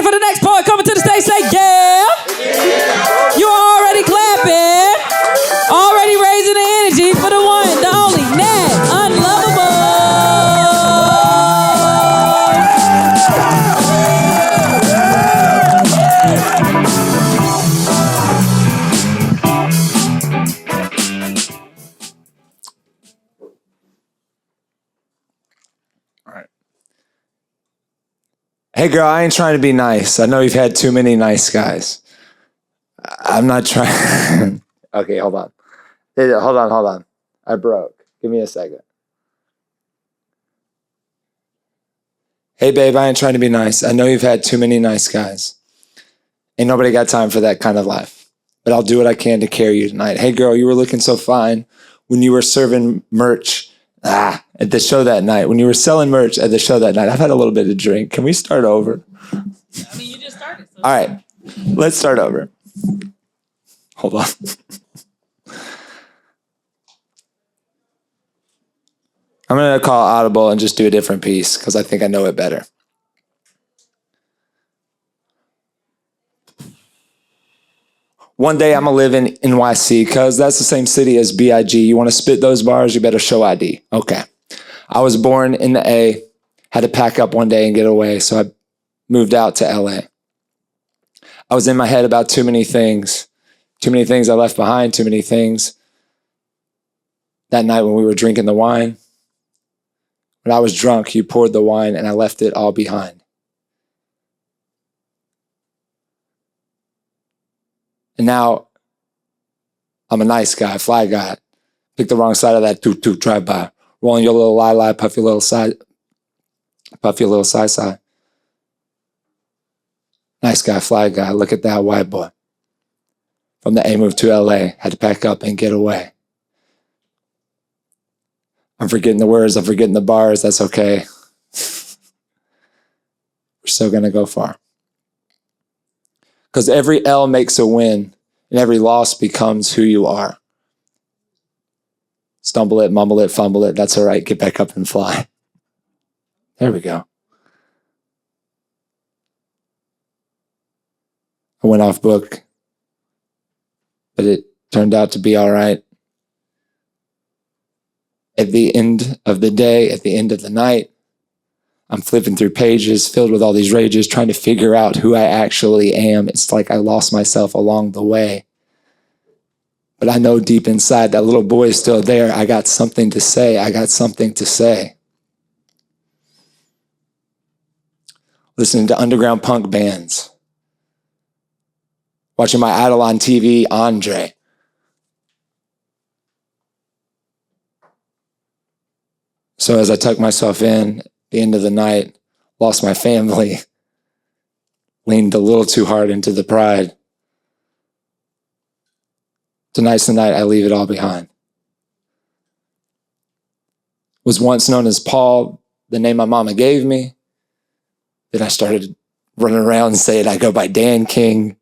ready for the next poet coming to the stage? Say yeah. You are already clapping. Already raising the energy for the one, the only Nat Unlovable. All right. Hey girl, I ain't trying to be nice. I know you've had too many nice guys. I'm not trying. Okay, hold on. Hold on. I broke. Give me a second. Hey babe, I ain't trying to be nice. I know you've had too many nice guys. Ain't nobody got time for that kind of life. But I'll do what I can to carry you tonight. Hey girl, you were looking so fine when you were serving merch at the show that night. When you were selling merch at the show that night. I've had a little bit of drink. Can we start over? I mean, you just started. So. All right, let's start over. Hold on. I'm going to call audible and just do a different piece because I think I know it better. One day I'm going to live in NYC because that's the same city as BIG. You want to spit those bars, you better show ID. Okay. I was born in the A, had to pack up one day and get away, so I moved out to LA. I was in my head about too many things I left behind, too many things. That night when we were drinking the wine, when I was drunk, you poured the wine and I left it all behind. And now I'm a nice guy, fly guy. Pick the wrong side of that toot-toot drive-by. Rolling your little lie-lie, puff your little side. Nice guy, fly guy. Look at that white boy. From the A moved to LA. Had to pack up and get away. I'm forgetting the words. I'm forgetting the bars. That's okay. We're still going to go far. Because every L makes a win, and every loss becomes who you are. Stumble it, mumble it, fumble it. That's all right. Get back up and fly. There we go. I went off book, but it turned out to be all right. At the end of the day, at the end of the night, I'm flipping through pages filled with all these rages, trying to figure out who I actually am. It's like I lost myself along the way. But I know deep inside that little boy is still there. I got something to say. Listening to underground punk bands. Watching my idol on TV, Andre. So as I tucked myself in, at the end of the night, lost my family, leaned a little too hard into the pride. Tonight's the night I leave it all behind. Was once known as Paul, the name my mama gave me. Then I started running around and saying I go by Dan King.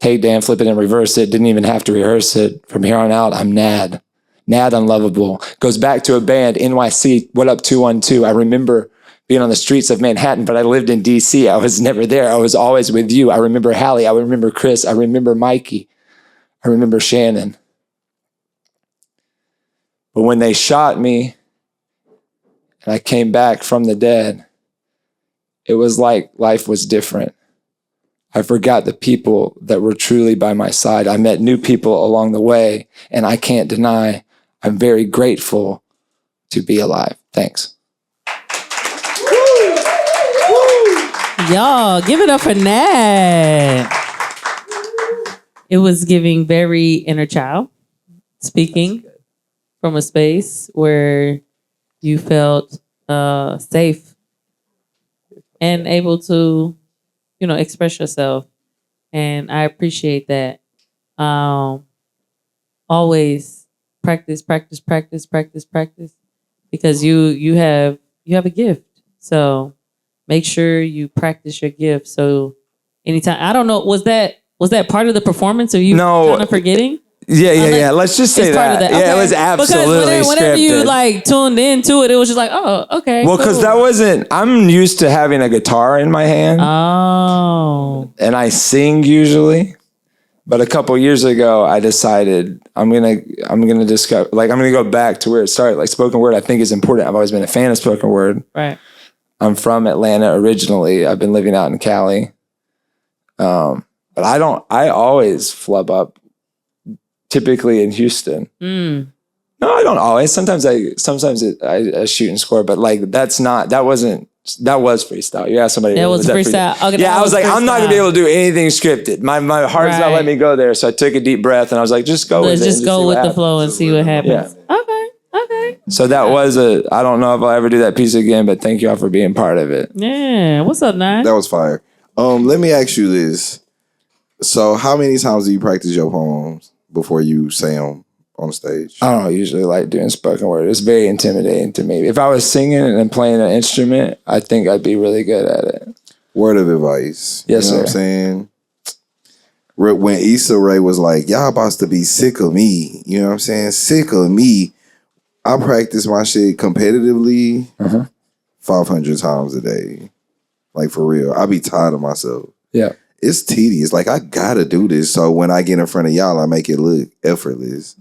Take Dan, flip it and reverse it. Didn't even have to rehearse it. From here on out, I'm Nat Unlovable. Goes back to a band, NYC, What Up 212. I remember being on the streets of Manhattan, but I lived in DC. I was never there. I was always with you. I remember Hallie. I remember Chris. I remember Mikey. I remember Shannon. But when they shot me and I came back from the dead, it was like life was different. I forgot the people that were truly by my side. I met new people along the way, and I can't deny I'm very grateful to be alive. Thanks. Y'all, give it up for Nat. It was giving very inner child, speaking from a space where you felt safe and able to, express yourself. And I appreciate that. Always practice, because you have a gift. So make sure you practice your gift. So anytime, I don't know, was that part of the performance? Are you kind of forgetting? Yeah. Let's just say It's part of that. that. Yeah, it Okay. was absolutely Because whenever you scripted. like tuned into it, it was just like, oh, okay. Well, because that wasn't. I'm used to having a guitar in my hand, Oh. and I sing usually. But a couple years ago, I decided I'm gonna discover. Like, I'm gonna go back to where it started. Like, spoken word, I think is important. I've always been a fan of spoken word. Right. I'm from Atlanta originally. I've been living out in Cali. But I always flub up, typically in Houston. No, I don't always. Sometimes I shoot and score, but like that was freestyle. You asked somebody. That was freestyle. Okay, yeah, I was like, I'm not gonna be able to do anything scripted. My heart's not letting me go there. So I took a deep breath and I was like, just go with it. Just go with the flow and see what happens. Yeah. Okay. So that was I don't know if I'll ever do that piece again, but thank you all for being part of it. Yeah. What's up, Nat? That was fire. Let me ask you this. So how many times do you practice your poems before you say them on stage? I don't usually like doing spoken word. It's very intimidating to me. If I was singing and playing an instrument, I think I'd be really good at it. Word of advice. Yes, you know sir. What I'm saying? When Issa Rae was like, y'all about to be sick of me. You know what I'm saying? Sick of me. I practice my shit competitively 500 times a day. Like, for real. I be tired of myself. Yeah. It's tedious. Like, I gotta do this. So when I get in front of y'all, I make it look effortless.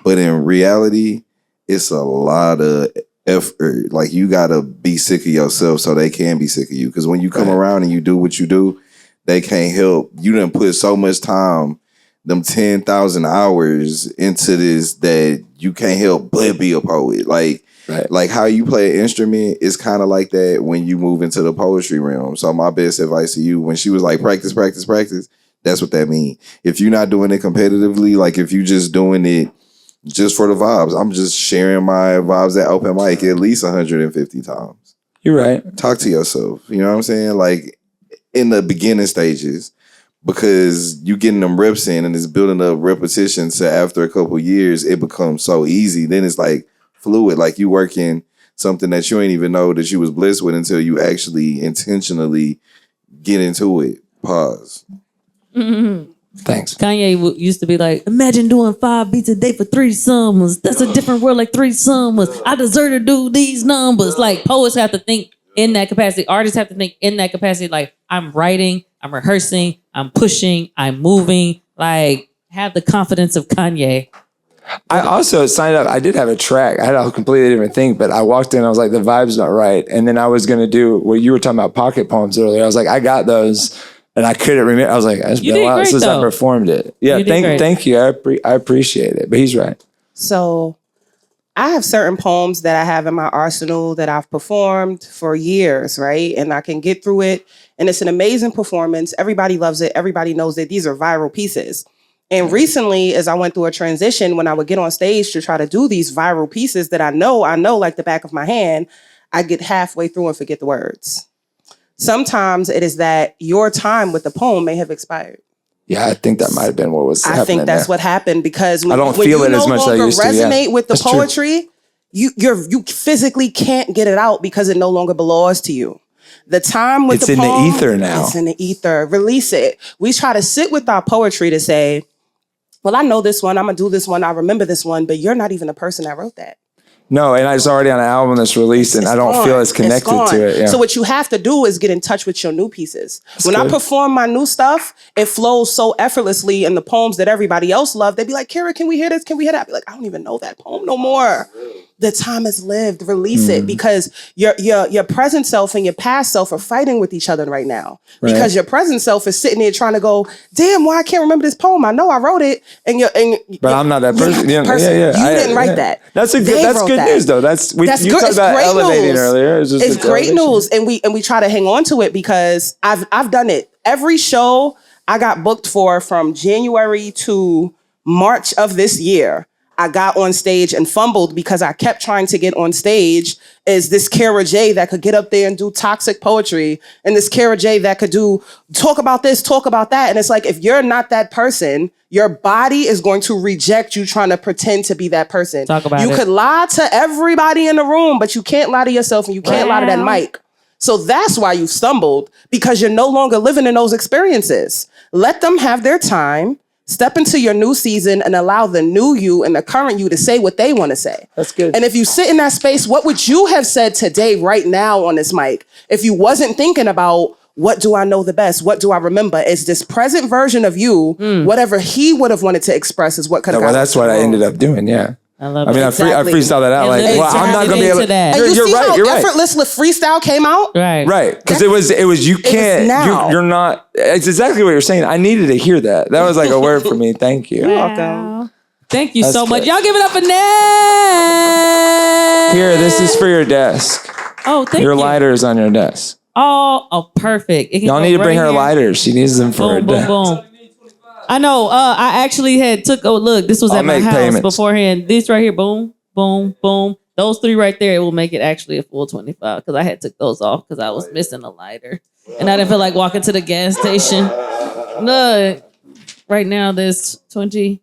But in reality, it's a lot of effort. Like, you gotta be sick of yourself so they can be sick of you. Because when you come around and you do what you do, they can't help. You done put so much time, them 10,000 hours into this that you can't help but be a poet. Like how you play an instrument is kind of like that when you move into the poetry realm. So my best advice to you, when she was like, practice, that's what that means. If you're not doing it competitively, like if you just doing it just for the vibes, I'm just sharing my vibes at open mic at least 150 times. You're right. Talk to yourself. You know what I'm saying? Like in the beginning stages, because you getting them reps in and it's building up repetition. So after a couple years, it becomes so easy. Then it's like fluid, like you working something that you ain't even know that you was blessed with until you actually intentionally get into it. Pause. Thanks. Kanye used to be like, imagine doing 5 beats a day for 3 summers. That's a different world, like 3 summers. I deserve to do these numbers. Like, poets have to think in that capacity. Artists have to think in that capacity. Like, I'm writing, I'm rehearsing, I'm pushing, I'm moving. Like, have the confidence of Kanye. I also signed up. I did have a track. I had a completely different thing, but I walked in. I was like, the vibe's not right. And then I was going to do what you were talking about, pocket poems earlier. I was like, I got those. And I couldn't remember. I was like, it's been a while since I performed it. Yeah, thank you. I appreciate it. But he's right. So I have certain poems that I have in my arsenal that I've performed for years, right? And I can get through it. And it's an amazing performance. Everybody loves it. Everybody knows that these are viral pieces. And recently, as I went through a transition, when I would get on stage to try to do these viral pieces that I know like the back of my hand, I get halfway through and forget the words. Sometimes it is that your time with the poem may have expired. Yeah, I think that might have been what was happening. I think that's what happened because when, I don't when feel you it no as much as I longer used to. resonate with the That's poetry, you physically can't get it out because it no longer belongs to you. The time with the poem, it's in the ether now. It's in the ether. Release it. We try to sit with our poetry to say, well, I know this one. I'm going to do this one. I remember this one. But you're not even the person that wrote that. No, and it's already on an album that's released, and I don't feel as connected to it. Yeah. So what you have to do is get in touch with your new pieces. When I perform my new stuff, it flows so effortlessly in the poems that everybody else loved. They'd be like, Kara, can we hear this? Can we hear that? I'd be like, I don't even know that poem no more. The time is lived. Release it because your present self and your past self are fighting with each other right now. Right. Because your present self is sitting there trying to go, damn, why I can't remember this poem? I know I wrote it, but I'm not that person. Yeah. You didn't write that. That's good news though. That's good. You talked about elevating earlier. It's great news, and we try to hang on to it because I've done it. Every show I got booked for from January to March of this year, I got on stage and fumbled because I kept trying to get on stage as this Kara J that could get up there and do toxic poetry, and this Kara J that could talk about this, talk about that. And it's like, if you're not that person, your body is going to reject you trying to pretend to be that person. You could lie to everybody in the room, but you can't lie to yourself and you can't lie to that mic. So that's why you stumbled, because you're no longer living in those experiences. Let them have their time. Step into your new season and allow the new you and the current you to say what they want to say. That's good. And if you sit in that space, what would you have said today, right now on this mic, if you wasn't thinking about what do I know the best? What do I remember? It's this present version of you. Whatever he would have wanted to express is what could have. Well, that's what I ended up doing. Yeah. I love I mean, it. I freestyle that out. Like, well, I'm not gonna be able to. And You're you see right. how You're right. effortless with freestyle came out? Right. Right, because it was you can't. now. You're not. It's exactly what you're saying. I needed to hear that. That was like a word for me. Thank you. Wow. Thank you That's so much. good. Y'all give it up for Nat. Here, this is for your desk. Oh, thank Your you. lighter is on your desk. Oh, perfect. It can Y'all go need to bring right her here. lighters. She needs them for her Boom, boom, desk. boom. I know. I actually had took. Oh, look, this was I'll at my make house payments. beforehand. This right here. Boom, boom, boom. Those 3 right there. It will make it actually a full 25 because I had took those off because I was missing a lighter and I didn't feel like walking to the gas station. Look, right now there's 22.